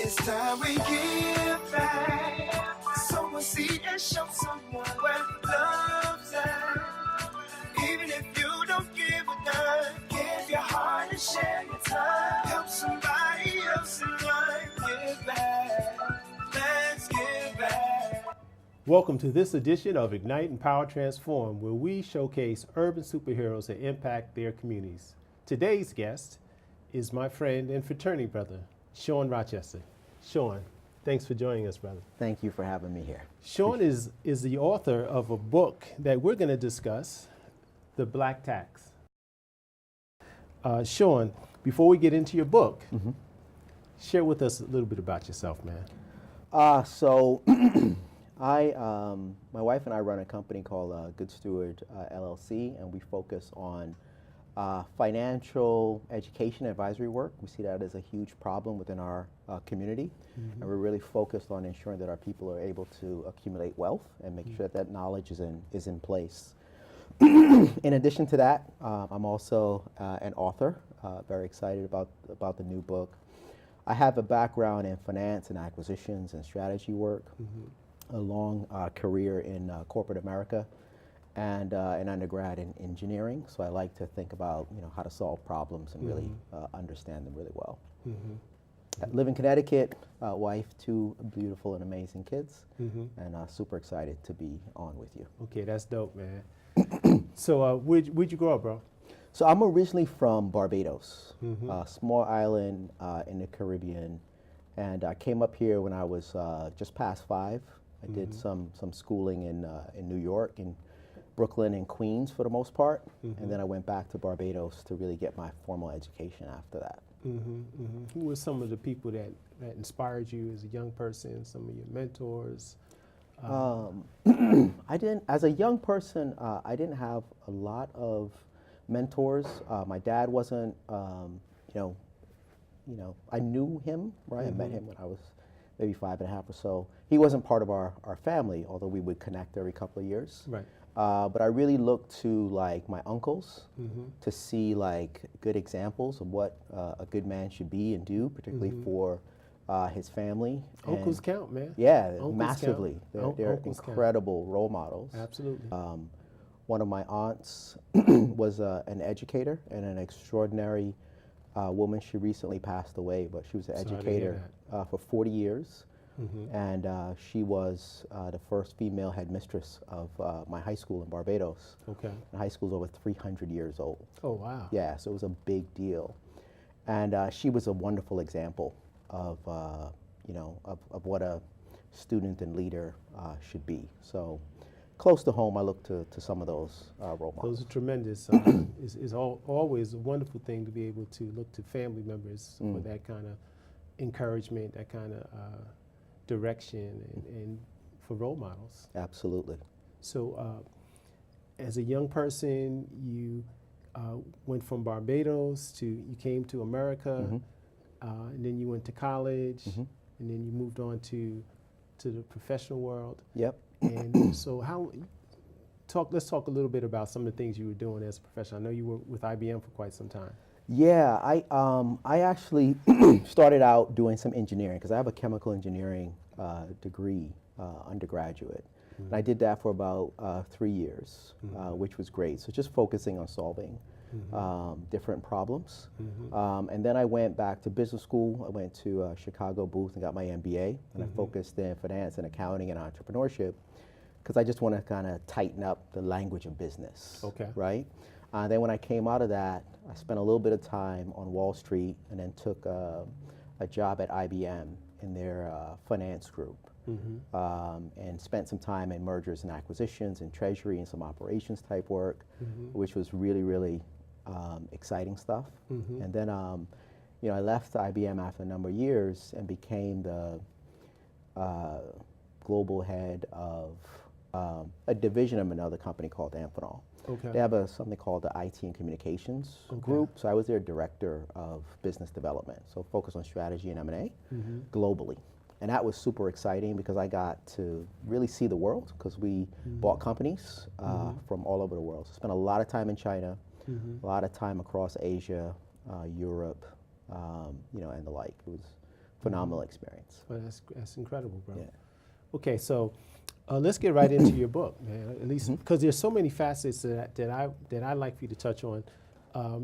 It's time we give back. Sow a seed and show someone where love's at. Even if you don't give a dime, give your heart and share your time. Help somebody else in life. Give back. Let's give back. Welcome to this edition of Ignite, Empower, Transform, where we showcase urban superheroes that impact their communities. Today's guest is my friend and fraternity brother, Shawn Rochester. Shawn, thanks for joining us, brother. Thank you for having me here. Shawn is the author of a book that we're going to discuss, The Black Tax. Shawn, before we get into your book, share with us a little bit about yourself, man. My wife and I run a company called Good Steward LLC, and we focus on financial education advisory work. We see that as a huge problem within our community, and we're really focused on ensuring that our people are able to accumulate wealth and make sure that knowledge is in place. In addition to that, I'm also an author. Very excited about the new book. I have a background in finance and acquisitions and strategy work, a long career in corporate America, and an undergrad in engineering. So I like to think about how to solve problems and really understand them really well. I live in Connecticut, wife, two beautiful and amazing kids, and super excited to be on with you. Okay, that's dope, man. So where'd you grow up, bro? So I'm originally from Barbados, a small island in the Caribbean, and I came up here when I was just past 5. I did some schooling in New York, in Brooklyn and Queens for the most part, and then I went back to Barbados to really get my formal education after that. Who were some of the people that inspired you as a young person, some of your mentors? As a young person, I didn't have a lot of mentors. My dad wasn't, I knew him, right? I met him when I was maybe 5.5 or so. He wasn't part of our family, although we would connect every couple of years. Right. But I really looked to my uncles to see good examples of what a good man should be and do, particularly for his family. Uncles count, man. Yeah, Uncles massively. Count. They're Uncles incredible role models. Absolutely. One of my aunts was an educator and an extraordinary woman. She recently passed away, but she was an educator for 40 years. And she was the first female headmistress of my high school in Barbados. Okay. The high school's over 300 years old. Oh, wow. Yeah, so it was a big deal. And she was a wonderful example of, of what a student and leader should be. So close to home, I look to some of those role models. Those are tremendous. It's always a wonderful thing to be able to look to family members for that kind of encouragement, that kind of direction, and for role models. Absolutely. So as a young person, you went from Barbados you came to America, and then you went to college, and then you moved on to the professional world. Yep. And so let's talk a little bit about some of the things you were doing as a professional. I know you were with IBM for quite some time. Yeah, I actually started out doing some engineering because I have a chemical engineering degree, undergraduate. And I did that for about 3 years, which was great. So just focusing on solving different problems. And then I went back to business school. I went to Chicago Booth and got my MBA, and I focused in finance and accounting and entrepreneurship because I just want to kind of tighten up the language of business. Okay. Right? Then when I came out of that, I spent a little bit of time on Wall Street and then took a job at IBM in their finance group, and spent some time in mergers and acquisitions and treasury and some operations type work, which was really, really exciting stuff. And then I left IBM after a number of years and became the global head of a division of another company called Amphenol. Okay. They have something called the IT and Communications group. So I was their director of business development. So focused on strategy and M&A globally. And that was super exciting because I got to really see the world because we bought companies from all over the world. So spent a lot of time in China, a lot of time across Asia, Europe, and the like. It was phenomenal experience. Well, that's incredible, bro. Yeah. Okay, so let's get right into your book, man. At least because there's so many facets that I'd like for you to touch on.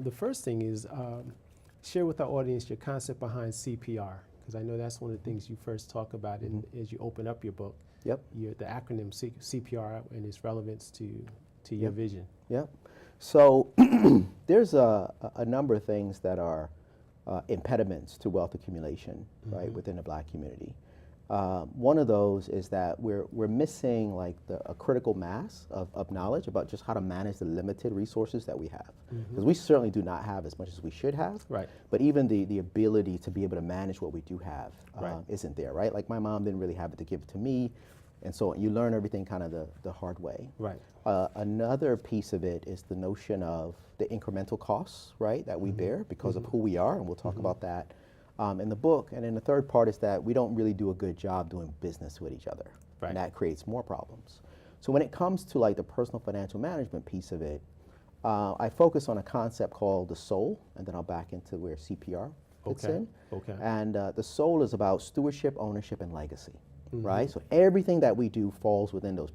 The first thing is share with our audience your concept behind C.P.R. because I know that's one of the things you first talk about as you open up your book. Yep. The acronym C.P.R. and its relevance to your vision. Yep. So there's a number of things that are impediments to wealth accumulation, right, within the Black community. One of those is that we're missing like a critical mass of knowledge about just how to manage the limited resources that we have. Because we certainly do not have as much as we should have. Right. But even the ability to be able to manage what we do have isn't there, right? Like my mom didn't really have it to give to me. And so you learn everything kind of the hard way. Right. Another piece of it is the notion of the incremental costs, right, that we bear because of who we are, and we'll talk about that in the book. And then the third part is that we don't really do a good job doing business with each other, and that creates more problems. So when it comes to like the personal financial management piece of it, I focus on a concept called the S.O.U.L, and then I'll back into where C.P.R. fits in. Okay. And the S.O.U.L is about stewardship, ownership, and legacy. Right? So everything that we do falls within those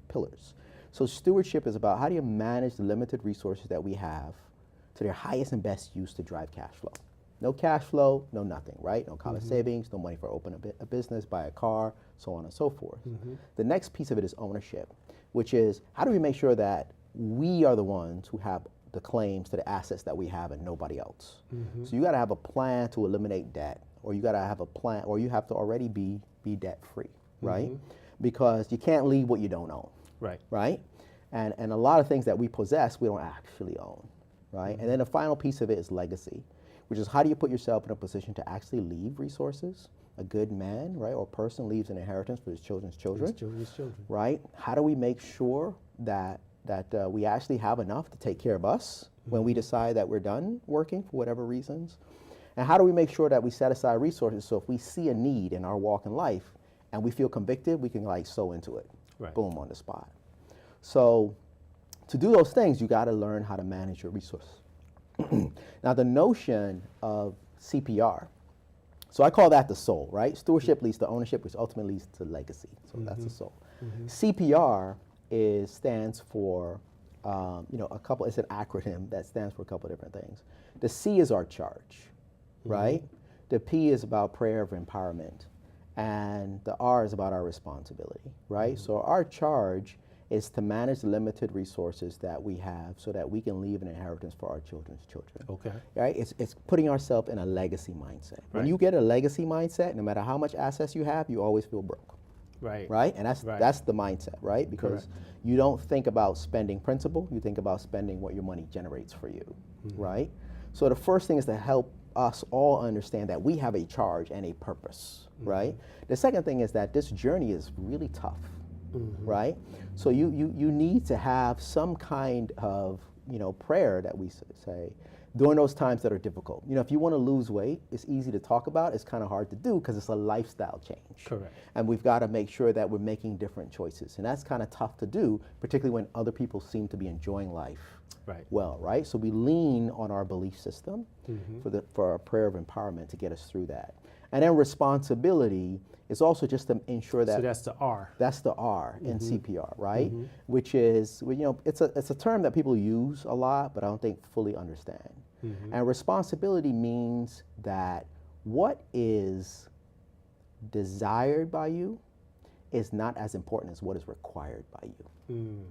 pillars. So stewardship is about how do you manage the limited resources that we have to their highest and best use to drive cash flow. No cash flow, no nothing, right? No college savings, no money for opening a business, buy a car, so on and so forth. The next piece of it is ownership, which is how do we make sure that we are the ones who have the claims to the assets that we have and nobody else. So you got to have a plan to eliminate debt, or you got to have a plan, or you have to already be debt free, right? Because you can't leave what you don't own, right? And a lot of things that we possess, we don't actually own, right? And then the final piece of it is legacy, which is how do you put yourself in a position to actually leave resources? A good man, right, or person leaves an inheritance for his children's children, right? How do we make sure that we actually have enough to take care of us when we decide that we're done working for whatever reasons? And how do we make sure that we set aside resources so if we see a need in our walk in life and we feel convicted, we can like sow into it, boom, on the spot. So to do those things, you got to learn how to manage your resources. Now the notion of C.P.R., so I call that the S.O.U.L, right? Stewardship leads to ownership, which ultimately leads to legacy. So that's the S.O.U.L. C.P.R. stands for, it's an acronym that stands for a couple of different things. The C is our charge, right? The P is about prayer of empowerment, and the R is about our responsibility, right? So our charge is to manage the limited resources that we have so that we can leave an inheritance for our children's children. Okay. Right? It's putting ourselves in a legacy mindset. When you get a legacy mindset, no matter how much assets you have, you always feel broke. Right? And that's the mindset, right? Because you don't think about spending principal, you think about spending what your money generates for you, right? So the first thing is to help us all understand that we have a charge and a purpose, right? The second thing is that this journey is really tough, right? So you need to have some kind of, prayer that we say during those times that are difficult. If you want to lose weight, it's easy to talk about, it's kind of hard to do because it's a lifestyle change. Correct. And we've got to make sure that we're making different choices. And that's kind of tough to do, particularly when other people seem to be enjoying life well, right? So we lean on our belief system for our prayer of empowerment to get us through that. And then responsibility is also just to ensure that. So that's the R. That's the R in C.P.R, right? Which is, it's a term that people use a lot, but I don't think fully understand. And responsibility means that what is desired by you is not as important as what is required by you.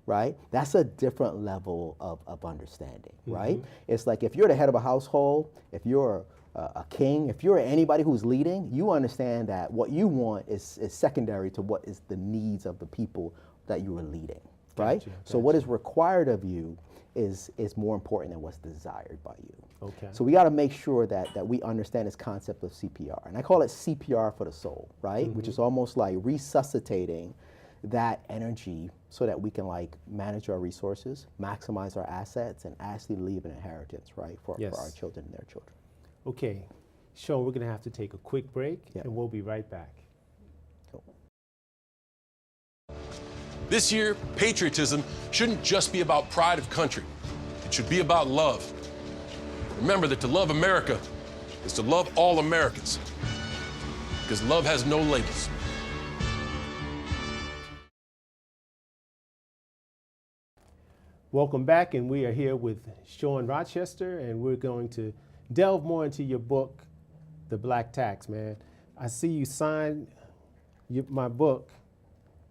Right? That's a different level of understanding, right? It's like if you're the head of a household, if you're a king, if you're anybody who's leading, you understand that what you want is secondary to what is the needs of the people that you are leading, right? So what is required of you is more important than what's desired by you. Okay. So we got to make sure that we understand this concept of C.P.R. And I call it C.P.R. for the soul, right? Which is almost like resuscitating that energy so that we can manage our resources, maximize our assets, and actually leave an inheritance, right, for our children and their children. Okay, Shawn, we're going to have to take a quick break, and we'll be right back. Cool. This year, patriotism shouldn't just be about pride of country. It should be about love. Remember that to love America is to love all Americans. because love has no labels. Welcome back, and we are here with Shawn Rochester, and we're going to delve more into your book, The Black Tax, man. I see you signed my book,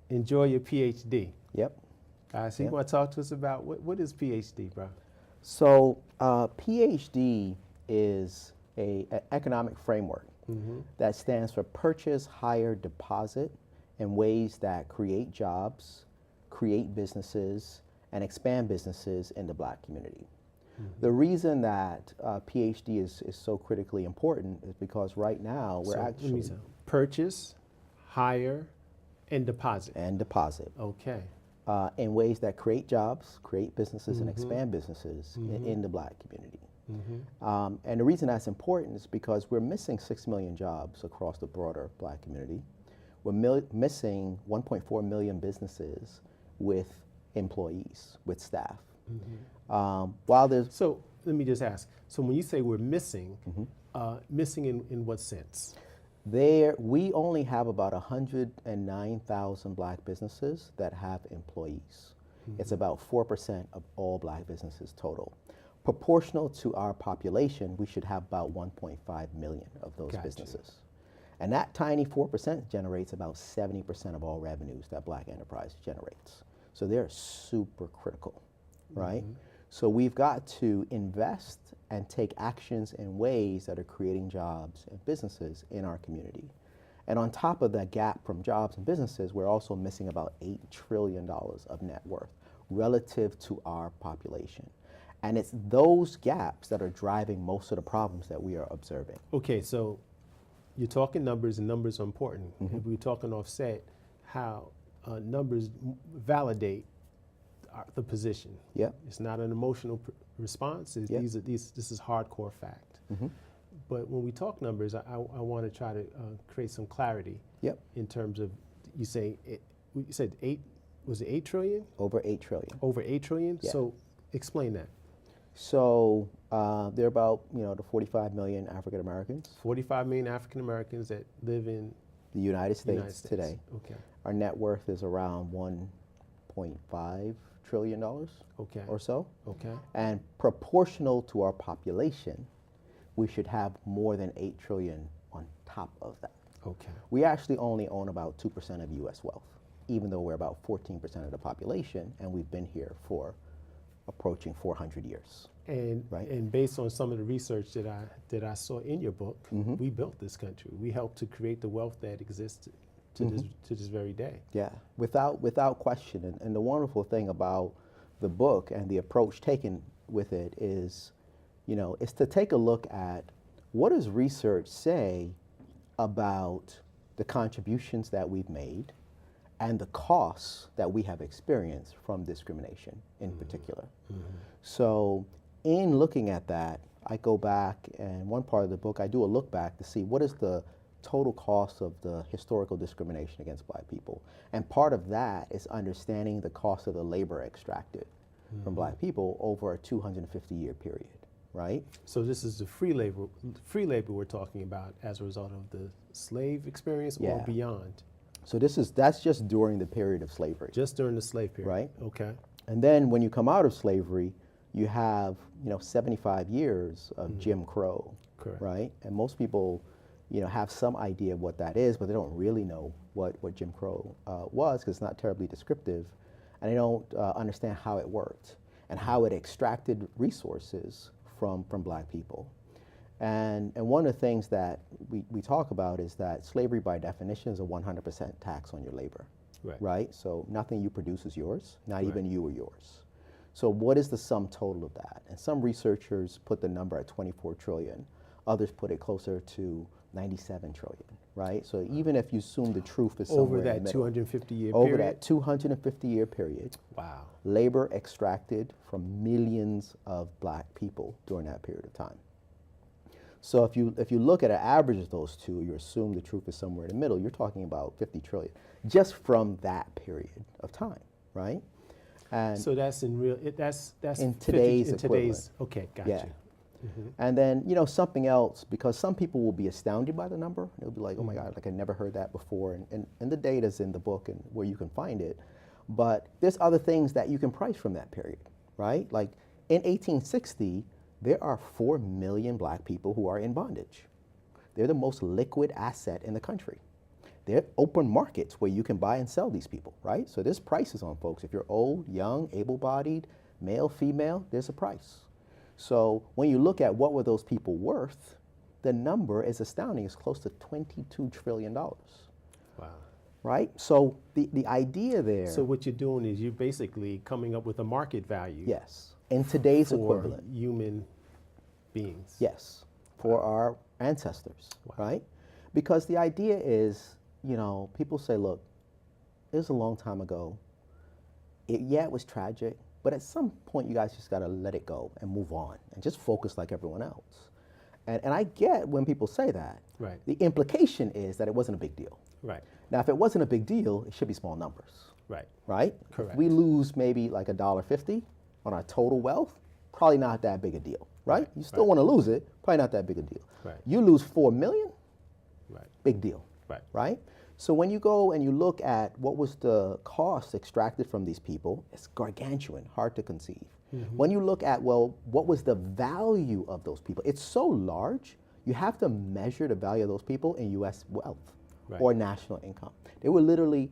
Enjoy Your Ph.D. Yep. So you want to talk to us about what is Ph.D., bro? So Ph.D. is an economic framework that stands for Purchase, Hire, Deposit in ways that create jobs, create businesses, and expand businesses in the Black community. The reason that Ph.D. is so critically important is because right now we're actually purchase, hire, and deposit. Okay. In ways that create jobs, create businesses, and expand businesses in the Black community. And the reason that's important is because we're missing 6 million jobs across the broader Black community. We're missing 1.4 million businesses with employees, with staff. While there's So let me just ask. So when you say we're missing, missing in what sense? we only have about 109,000 Black businesses that have employees. It's about 4% of all Black businesses total. Proportional to our population, we should have about 1.5 million of those businesses. And that tiny 4% generates about 70% of all revenues that Black enterprise generates. So they're super critical, right? So we've got to invest and take actions in ways that are creating jobs and businesses in our community. And on top of that gap from jobs and businesses, we're also missing about $8 trillion of net worth relative to our population. And it's those gaps that are driving most of the problems that we are observing. Okay, so you're talking numbers, and numbers are important. If we're talking offset, how numbers validate the position. Yep. It's not an emotional response. This is hardcore fact. But when we talk numbers, I want to try to create some clarity. Yep. In terms of, you said 8, was it 8 trillion? Over 8 trillion. Over 8 trillion? Yeah. So explain that. So there are about, the 45 million African Americans. 45 million African Americans that live in the United States today. Okay. Our net worth is around $1.5 trillion or so. Okay. And proportional to our population, we should have more than 8 trillion on top of that. Okay. We actually only own about 2% of U.S. wealth, even though we're about 14% of the population, and we've been here for approaching 400 years. And and based on some of the research that I saw in your book, we built this country. We helped to create the wealth that exists to this very day. Yeah, without question. And the wonderful thing about the book and the approach taken with it is, is to take a look at what does research say about the contributions that we've made and the costs that we have experienced from discrimination in particular. So in looking at that, I go back, and one part of the book, I do a look back to see what is the total cost of the historical discrimination against Black people. And part of that is understanding the cost of the labor extracted from Black people over a 250-year period, right? So this is the free labor we're talking about as a result of the slave experience or beyond? So that's just during the period of slavery. Just during the slave period. Right. Okay. And then when you come out of slavery, you have 75 years of Jim Crow. Correct. Right? And most people have some idea of what that is, but they don't really know what Jim Crow was, because it's not terribly descriptive, and they don't understand how it worked and how it extracted resources from Black people. And one of the things that we talk about is that slavery by definition is a 100% tax on your labor, right? So nothing you produce is yours, not even you or yours. So what is the sum total of that? And some researchers put the number at 24 trillion. Others put it closer to 97 trillion, right? So even if you assume the truth is somewhere over that in the middle, 250-year period? Over that 250-year period, wow, labor extracted from millions of Black people during that period of time. So if you look at an average of those two, you assume the truth is somewhere in the middle, you're talking about 50 trillion just from that period of time, right? And so that's in real, that's in today's equivalent. Okay, got you. And then, you know, something else, because some people will be astounded by the number. They'll be like, oh my God, like I never heard that before. And the data's in the book and where you can find it. But there's other things that you can price from that period, right? Like in 1860, there are 4 million black people who are in bondage. They're the most liquid asset in the country. They're open markets where you can buy and sell these people, right? So there's prices on folks. If you're old, young, able-bodied, male, female, there's a price. So when you look at what were those people worth, the number is astounding. It's close to $22 trillion. Wow. Right? So the idea there. So what you're doing is you're basically coming up with a market value. Yes. In today's for equivalent. human beings. Yes. For our ancestors, right? Because the idea is, you know, people say, look, it was a long time ago. It was tragic. But at some point, you guys just got to let it go and move on and just focus like everyone else. And I get when people say that. Right. The implication is that it wasn't a big deal. Right. Now, if it wasn't a big deal, it should be small numbers. Right. Right? Correct. If we lose maybe like $1.50 on our total wealth, probably not that big a deal. Right? You still want to lose it, probably not that big a deal. Right. You lose 4 million, Right. big deal. Right. Right? So when you go and you look at what was the cost extracted from these people, it's gargantuan, hard to conceive. When you look at, well, what was the value of those people? It's so large, you have to measure the value of those people in US wealth or national income. They were literally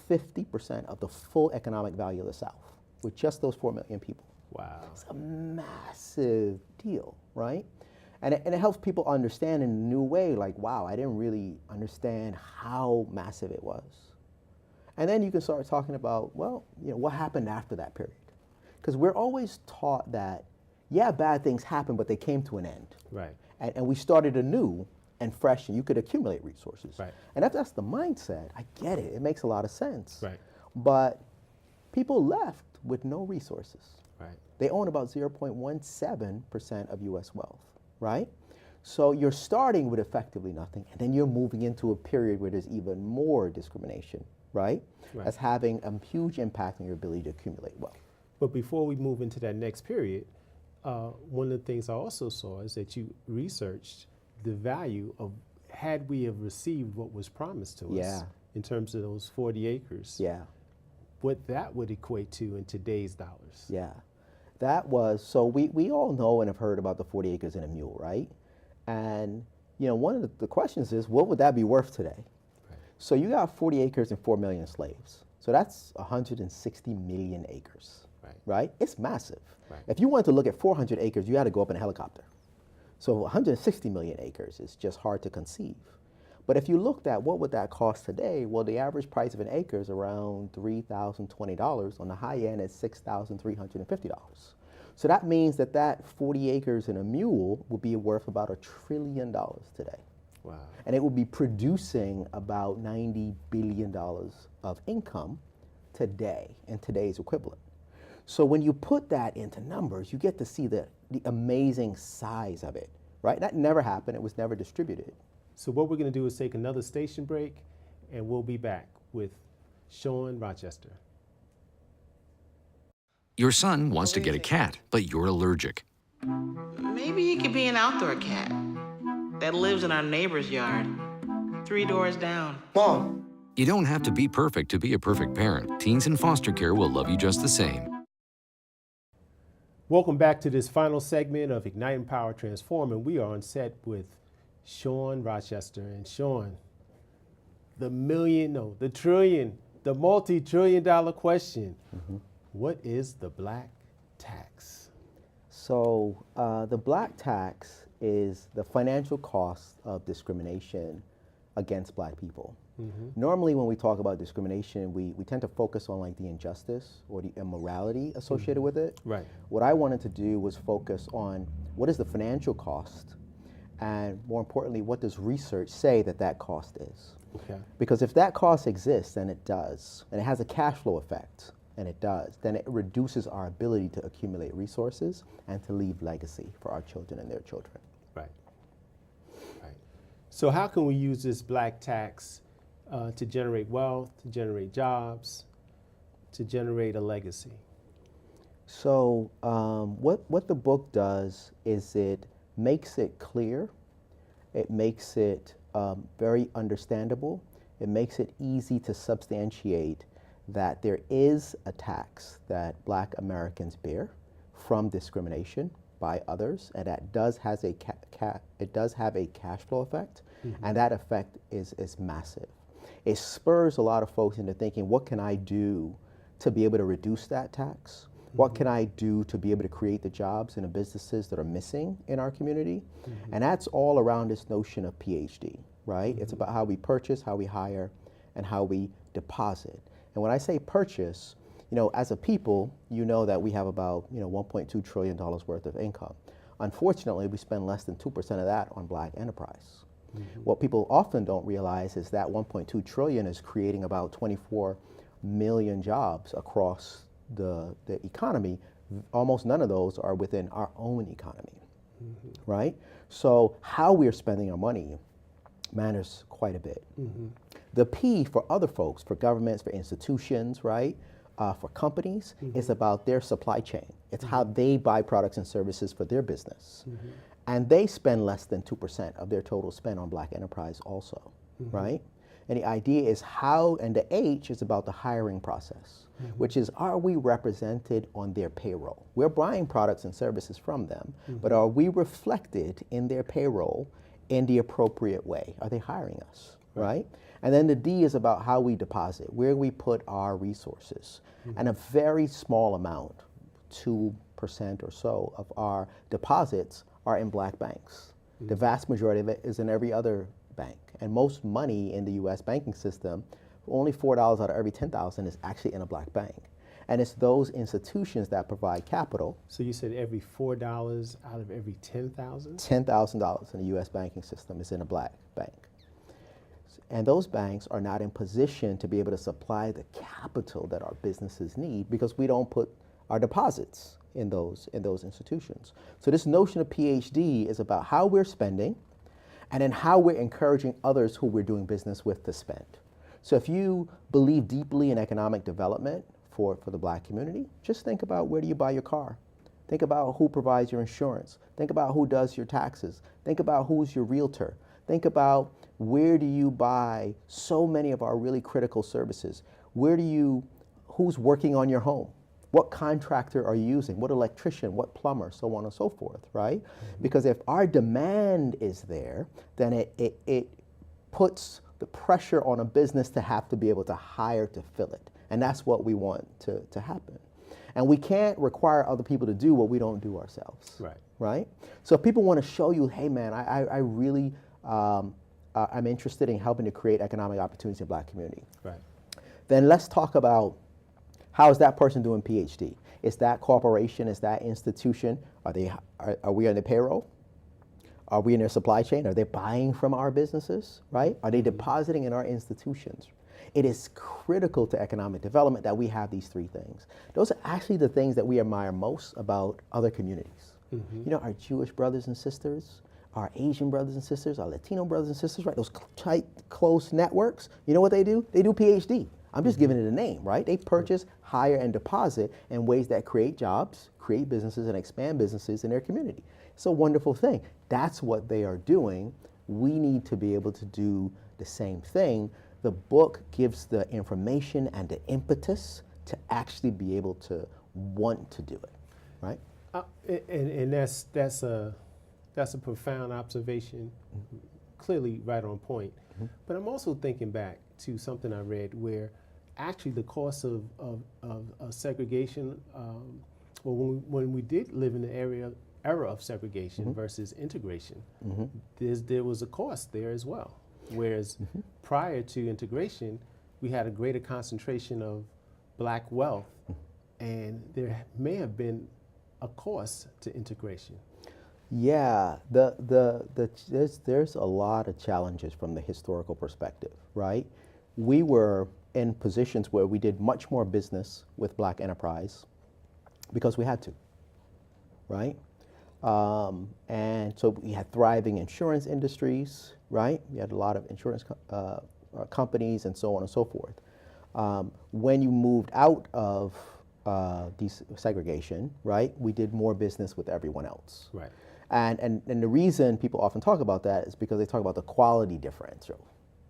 50% of the full economic value of the South with just those 4 million people. Wow. It's a massive deal, right? And it helps people understand in a new way, like, wow, I didn't really understand how massive it was. And then you can start talking about, well, you know, what happened after that period? Because we're always taught that, yeah, bad things happen, but they came to an end. Right. And we started anew and fresh, and you could accumulate resources. Right. And if that's the mindset, I get it. It makes a lot of sense. Right. But people left with no resources. Right. They own about 0.17% of US wealth. Right? So you're starting with effectively nothing, and then you're moving into a period where there's even more discrimination, right? That's having a huge impact on your ability to accumulate wealth. But before we move into that next period, one of the things I also saw is that you researched the value of had we have received what was promised to us in terms of those 40 acres. Yeah. What that would equate to in today's dollars. Yeah. That was, so we all know and have heard about the 40 acres and a mule, right? And, you know, one of the questions is, what would that be worth today? Right. So you got 40 acres and 4 million slaves. So that's 160 million acres, right? It's massive. Right. If you wanted to look at 400 acres, you had to go up in a helicopter. So 160 million acres is just hard to conceive. But if you looked at what would that cost today, well, the average price of an acre is around $3,020. On the high end, it's $6,350. So that means that that 40 acres and a mule would be worth about $1 trillion today. Wow. And it would be producing about $90 billion of income today in today's equivalent. So when you put that into numbers, you get to see the amazing size of it, right? That never happened. It was never distributed. So what we're going to do is take another station break, and we'll be back with Shawn Rochester. Your son wants to get a cat, but you're allergic. Maybe he could be an outdoor cat that lives in our neighbor's yard, 3 doors down. Mom. You don't have to be perfect to be a perfect parent. Teens in foster care will love you just the same. Welcome back to this final segment of Ignite, Empower, Transform, and we are on set with Shawn Rochester. And Shawn, the multi-trillion-dollar question. What is the black tax? So the black tax is the financial cost of discrimination against black people. Normally when we talk about discrimination, we tend to focus on like the injustice or the immorality associated with it. Right. What I wanted to do was focus on what is the financial cost, and more importantly, what does research say that cost is? Okay. Because if that cost exists, and it does, and it has a cash flow effect, and it does, then it reduces our ability to accumulate resources and to leave legacy for our children and their children. Right. Right. So how can we use this black tax to generate wealth, to generate jobs, to generate a legacy? So what the book does is it makes it clear, it makes it very understandable, it makes it easy to substantiate that there is a tax that Black Americans bear from discrimination by others, and that does has a it does have a cash flow effect, and that effect is massive. It spurs a lot of folks into thinking, what can I do to be able to reduce that tax? What can I do to be able to create the jobs and the businesses that are missing in our community? And that's all around this notion of P.H.D, right? It's about how we purchase, how we hire, and how we deposit. And when I say purchase, you know, as a people, you know that we have about, you know, $1.2 trillion worth of income. Unfortunately, we spend less than 2% of that on Black enterprise. What people often don't realize is that 1.2 trillion is creating about 24 million jobs across the economy. Almost none of those are within our own economy, right? So how we're spending our money matters quite a bit. The P for other folks, for governments, for institutions, right? For companies, is about their supply chain. It's how they buy products and services for their business. And they spend less than 2% of their total spend on Black enterprise also, right? And the idea is how, and the H is about the hiring process, which is, are we represented on their payroll? We're buying products and services from them, but are we reflected in their payroll in the appropriate way? Are they hiring us, right? And then the D is about how we deposit, where we put our resources. And a very small amount, 2% or so of our deposits are in Black banks. The vast majority of it is in every other bank. And most money in the US banking system, only $4 out of every 10,000 is actually in a Black bank. And it's those institutions that provide capital. So you said every $4 out of every 10,000? $10,000 in the US banking system is in a Black bank. And those banks are not in position to be able to supply the capital that our businesses need because we don't put our deposits in those institutions. So this notion of P.H.D is about how we're spending and then how we're encouraging others who we're doing business with to spend. So if you believe deeply in economic development for the Black community, just think about, where do you buy your car? Think about who provides your insurance. Think about who does your taxes. Think about who's your realtor. Think about, where do you buy so many of our really critical services? Who's working on your home? What contractor are you using? What electrician, what plumber, so on and so forth, right? Because if our demand is there, then it puts the pressure on a business to have to be able to hire to fill it. And that's what we want to happen. And we can't require other people to do what we don't do ourselves, right? So if people want to show you, hey man, I really, I'm interested in helping to create economic opportunities in the Black community. Then let's talk about, how is that person doing P.H.D? Is that corporation, is that institution, are we on the payroll? Are we in their supply chain? Are they buying from our businesses, right? Are they depositing in our institutions? It is critical to economic development that we have these three things. Those are actually the things that we admire most about other communities. You know, our Jewish brothers and sisters, our Asian brothers and sisters, our Latino brothers and sisters, right? Those tight, close networks, you know what they do? They do P.H.D. I'm just giving it a name, right? They purchase, hire, and deposit in ways that create jobs, create businesses, and expand businesses in their community. It's a wonderful thing. That's what they are doing. We need to be able to do the same thing. The book gives the information and the impetus to actually be able to want to do it, right? And that's a profound observation, clearly right on point. But I'm also thinking back to something I read where actually the cost of segregation, when we did live in the era of segregation versus integration, there was a cost there as well. Whereas prior to integration, we had a greater concentration of Black wealth, and there may have been a cost to integration. Yeah, there's a lot of challenges from the historical perspective, right? We were in positions where we did much more business with Black enterprise because we had to, right? And so we had thriving insurance industries, right? We had a lot of insurance companies and so on and so forth. When you moved out of desegregation, right, we did more business with everyone else. Right. And the reason people often talk about that is because they talk about the quality differential,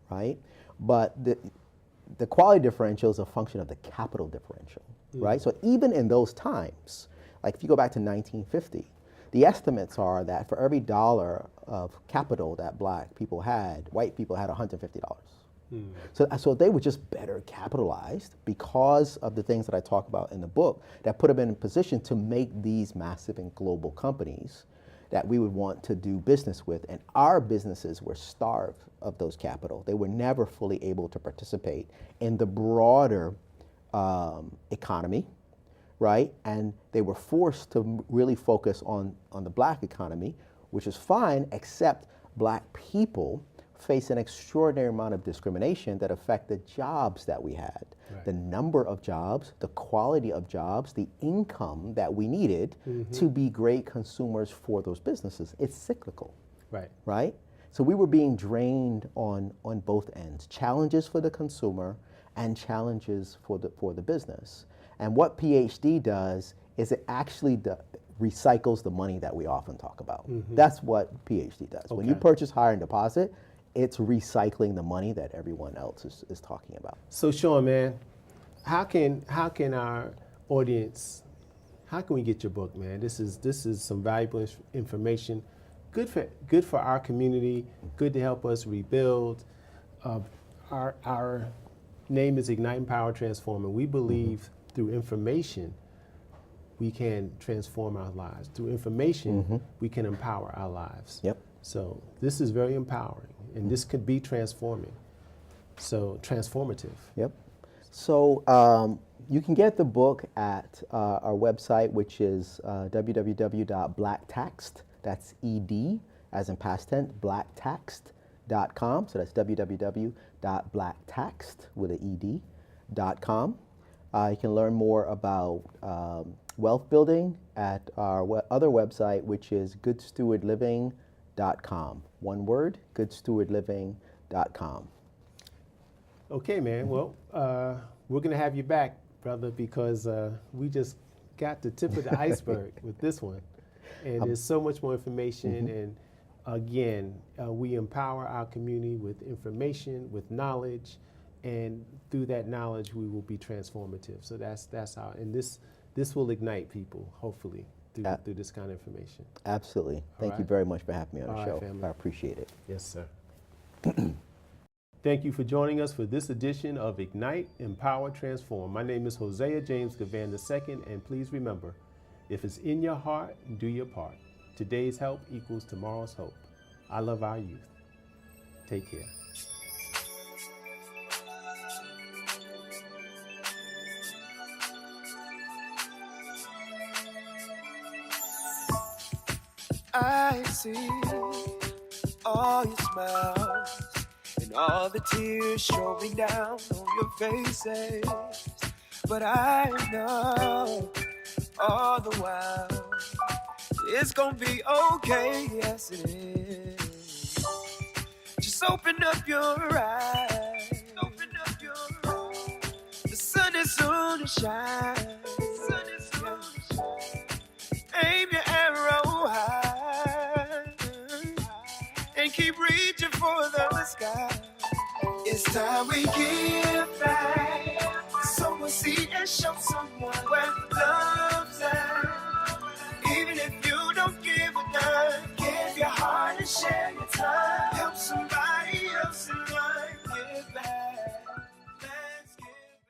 right? But the quality differential is a function of the capital differential, right? So even in those times, like if you go back to 1950, the estimates are that for every dollar of capital that black people had, white people had $150. So they were just better capitalized because of the things that I talk about in the book that put them in a position to make these massive and global companies that we would want to do business with. And our businesses were starved of those capital. They were never fully able to participate in the broader economy, right? And they were forced to really focus on the black economy, which is fine, except black people face an extraordinary amount of discrimination that affect the jobs that we had, the number of jobs, the quality of jobs, the income that we needed to be great consumers for those businesses. It's cyclical, right? So we were being drained on both ends, challenges for the consumer and challenges for the business. And what P.H.D. does is it actually recycles the money that we often talk about. That's what P.H.D. does. When you purchase, hire, and deposit, it's recycling the money that everyone else is talking about. So Shawn, man, how can our audience, how can we get your book, man? This is some valuable information, good for our community, good to help us rebuild. Our name is Ignite, Empower, Transform, and we believe through information we can transform our lives. Through information we can empower our lives. Yep. So this is very empowering, and this could be transforming. So transformative. Yep. So you can get the book at our website, which is www.blacktaxed, that's ED, as in past tense, blacktaxed.com. So that's www.blacktaxed with an ED.com. You can learn more about wealth building at our other website, which is goodstewardliving.com. One word, goodstewardliving.com. Okay, man. Well, we're going to have you back, brother, because we just got the tip of the iceberg with this one. And there's so much more information. And again, we empower our community with information, with knowledge, and through that knowledge, we will be transformative. So that's how, and this will ignite people, hopefully, through this kind of information. Absolutely. Thank you very much for having me on the show. Family. I appreciate it. Yes, sir. Thank you for joining us for this edition of Ignite, Empower, Transform. My name is Hosea James Givan II, and please remember, if it's in your heart, do your part. Today's help equals tomorrow's hope. I love our youth. Take care. I see all your smiles and all the tears showing down on your faces. But I know all the while it's gonna be okay, yes it is. Just open up your eyes. Open up your eyes. The sun is soon to shine. The sun is soon to shine. Aim your arrow high and keep reaching for the sky. It's time we give back, sow a seed and show someone where love